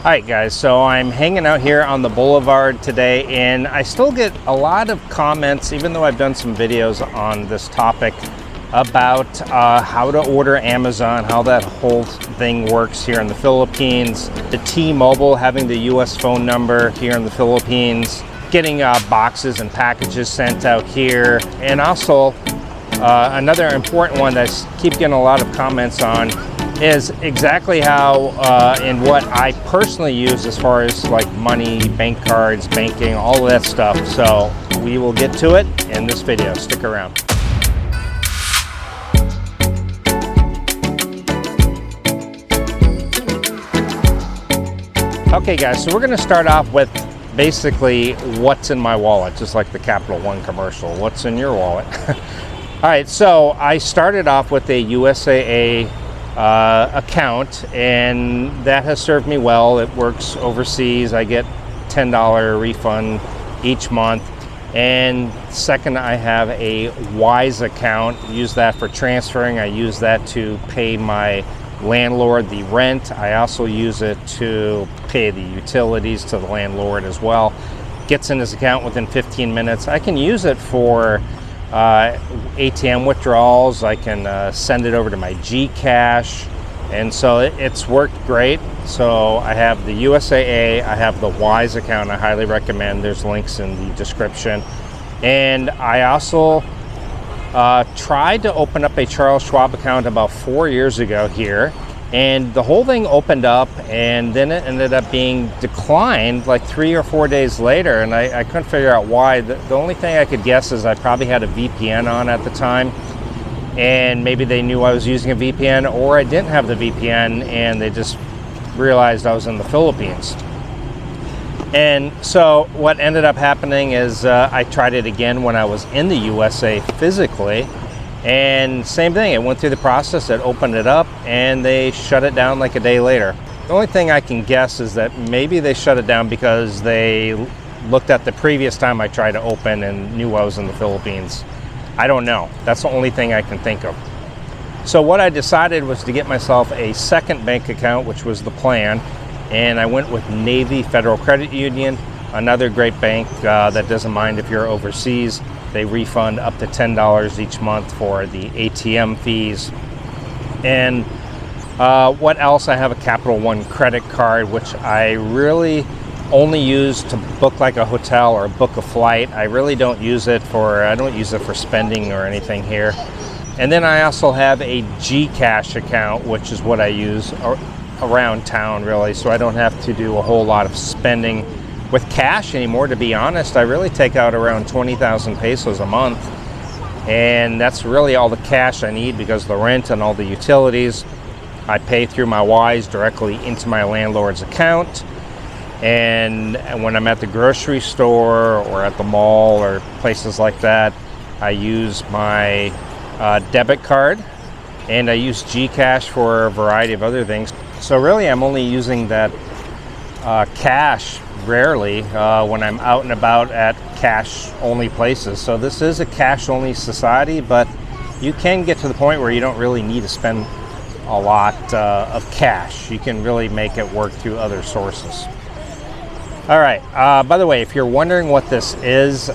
Alright guys, so I'm hanging out here on the boulevard today, and I still get a lot of comments, even though I've done some videos on this topic, about how to order Amazon, how that whole thing works here in the Philippines, the T-Mobile having the US phone number here in the Philippines, getting boxes and packages sent out here, and also another important one that I keep getting a lot of comments on is exactly how and what I personally use as far as like money, bank cards, banking, all of that stuff. So we will get to it in this video. Stick around. Okay guys, so we're gonna start off with basically what's in my wallet, just like the Capital One commercial. What's in your wallet? All right, so I started off with a USAA account, and that has served me well. It works overseas. I get $10 refund each month. And second, I have a Wise account. Use that for transferring. I use that to pay my landlord the rent. I also use it to pay the utilities to the landlord as well. Gets in his account within 15 minutes. I can use it for ATM withdrawals. I can send it over to my Gcash, and so it's worked great. So I have the USAA, I have the Wise account. I highly recommend. There's links in the description. And I also tried to open up a Charles Schwab account about 4 years ago here, and the whole thing opened up, and then it ended up being declined like 3 or 4 days later, and I couldn't figure out why. The only thing I could guess is I probably had a VPN on at the time, and maybe they knew I was using a VPN, or I didn't have the VPN and they just realized I was in the Philippines. And so what ended up happening is I tried it again when I was in the USA physically, and same thing. It went through the process, it opened it up, and they shut it down like a day later. The only thing I can guess is that maybe they shut it down because they looked at the previous time I tried to open and knew I was in the Philippines. I don't know. That's the only thing I can think of. So what I decided was to get myself a second bank account, which was the plan, and I went with Navy Federal Credit Union, another great bank that doesn't mind if you're overseas. They refund up to $10 each month for the ATM fees. And what else? I have a Capital One credit card, which I really only use to book like a hotel or book a flight. I really don't use it for spending or anything here. And then I also have a Gcash account, which is what I use around town really, so I don't have to do a whole lot of spending with cash anymore. To be honest, I really take out around 20,000 pesos a month, and that's really all the cash I need because the rent and all the utilities I pay through my Wise directly into my landlord's account. And when I'm at the grocery store or at the mall or places like that, I use my debit card, and I use Gcash for a variety of other things. So really I'm only using that cash rarely when I'm out and about at cash only places. So this is a cash only society, but you can get to the point where you don't really need to spend a lot of cash. You can really make it work through other sources. All right, by the way, if you're wondering what this is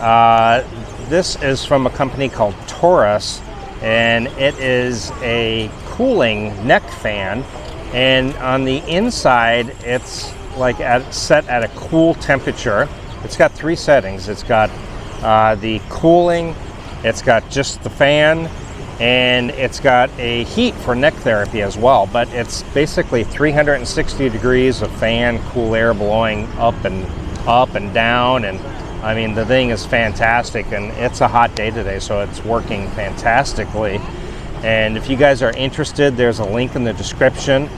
from a company called Torras, and it is a cooling neck fan, and on the inside it's like set at a cool temperature. It's got 3 settings. It's got the cooling, it's got just the fan, and it's got a heat for neck therapy as well. But it's basically 360 degrees of fan, cool air blowing up and down, and I mean the thing is fantastic, and it's a hot day today, so it's working fantastically. And if you guys are interested, there's a link in the description.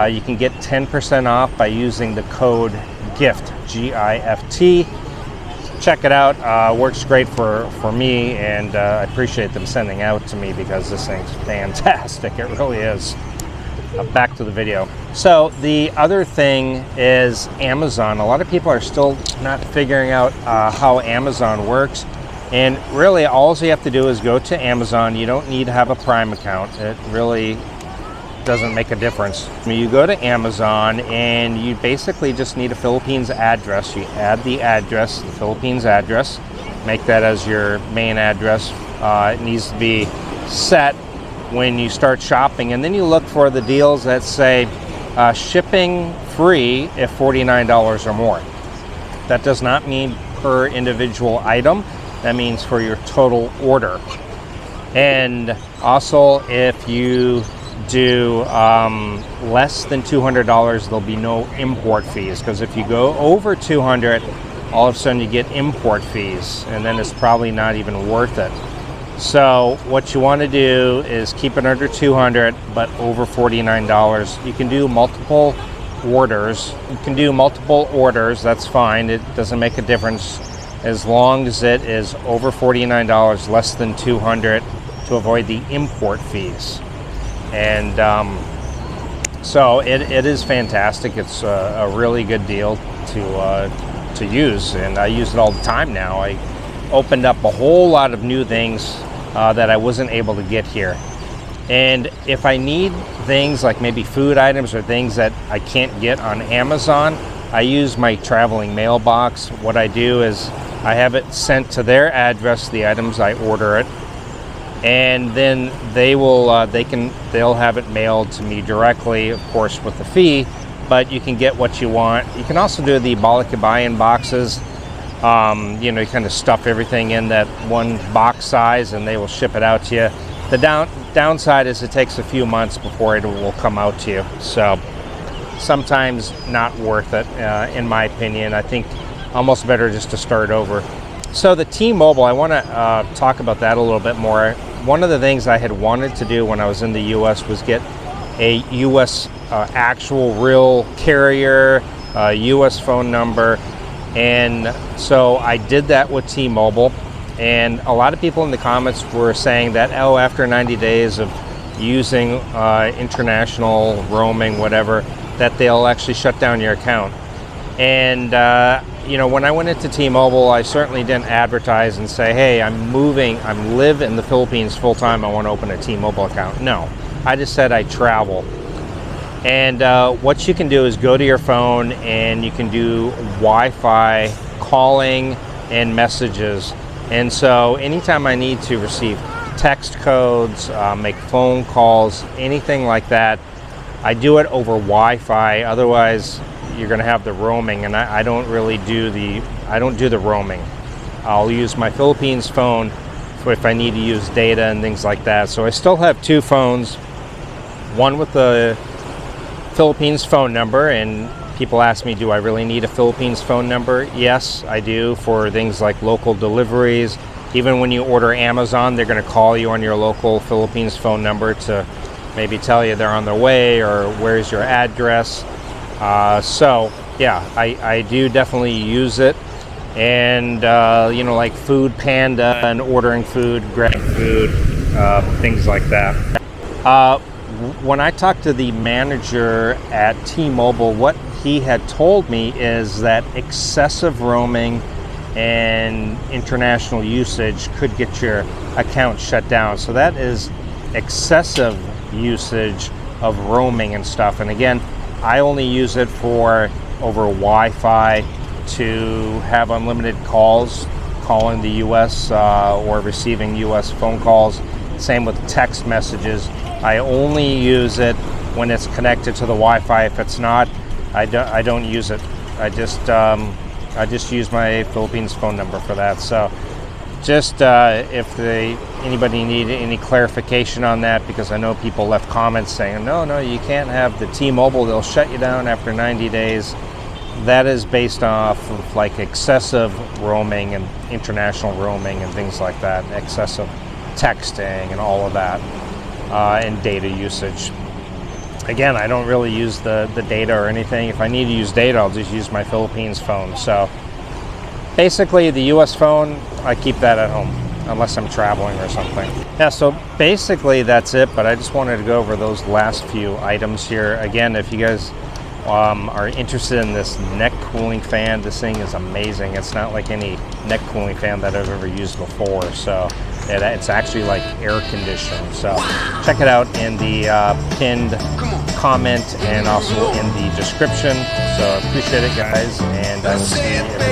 You can get 10% off by using the code GIFT, G-I-F-T. Check it out. Works great for me, and I appreciate them sending out to me because this thing's fantastic. It really is. Back to the video. So the other thing is Amazon. A lot of people are still not figuring out how Amazon works. And really, all you have to do is go to Amazon. You don't need to have a Prime account. It really doesn't make a difference. You go to Amazon and you basically just need a Philippines address. You add the address, the Philippines address, make that as your main address. It needs to be set when you start shopping, and then you look for the deals that say shipping free if $49 or more. That does not mean per individual item. That means for your total order. And also, if you do less than $200, there'll be no import fees, because if you go over 200, all of a sudden you get import fees, and then it's probably not even worth it. So what you want to do is keep it under 200 but over $49. You can do multiple orders. That's fine. It doesn't make a difference as long as it is over $49, less than 200, to avoid the import fees. And so it is fantastic. It's a really good deal to use, and I use it all the time now. I opened up a whole lot of new things that I wasn't able to get here. And if I need things like maybe food items or things that I can't get on Amazon, I use my traveling mailbox. What I do is I have it sent to their address, the items, I order it, and then they'll have it mailed to me directly, of course with the fee, but you can get what you want. You can also do the buy-in boxes. You kind of stuff everything in that one box size and they will ship it out to you. The downside is it takes a few months before it will come out to you. So sometimes not worth it, in my opinion. I think almost better just to start over. So the T-Mobile, I want to talk about that a little bit more. One of the things I had wanted to do when I was in the US was get a US actual real carrier, US phone number. And so I did that with T-Mobile, and a lot of people in the comments were saying that, oh, after 90 days of using international roaming, whatever, that they'll actually shut down your account. And when I went into T-Mobile, I certainly didn't advertise and say, hey, I live in the Philippines full time, I want to open a T-Mobile account. No, I just said I travel. And what you can do is go to your phone and you can do Wi-Fi calling and messages. And so anytime I need to receive text codes, make phone calls, anything like that, I do it over Wi-Fi. Otherwise, you're going to have the roaming, and I don't do the roaming. I'll use my Philippines phone for if I need to use data and things like that. So I still have two phones, one with the Philippines phone number, and people ask me, do I really need a Philippines phone number? Yes, I do, for things like local deliveries. Even when you order Amazon, they're going to call you on your local Philippines phone number to maybe tell you they're on their way or where's your address. So yeah, I do definitely use it. And like Food Panda and ordering food, Grab Food, things like that. When I talked to the manager at T-Mobile, what he had told me is that excessive roaming and international usage could get your account shut down. So that is excessive usage of roaming and stuff. And again, I only use it for over Wi-Fi to have unlimited calls, calling the US or receiving US phone calls. Same with text messages. I only use it when it's connected to the Wi-Fi. If it's not, I don't use it. I just use my Philippines phone number for that. So just if anybody need any clarification on that, because I know people left comments saying, no, you can't have the T-Mobile, they'll shut you down after 90 days. That is based off of like excessive roaming and international roaming and things like that, excessive texting and all of that. And data usage. Again, I don't really use the data or anything. If I need to use data, I'll just use my Philippines phone. So basically the US phone, I keep that at home unless I'm traveling or something. Yeah, so basically that's it, but I just wanted to go over those last few items here. Again, if you guys are interested in this neck cooling fan, this thing is amazing. It's not like any neck cooling fan that I've ever used before. So It's actually like air conditioned. So check it out in the pinned comment and also in the description. So I appreciate it, guys, and I will see you in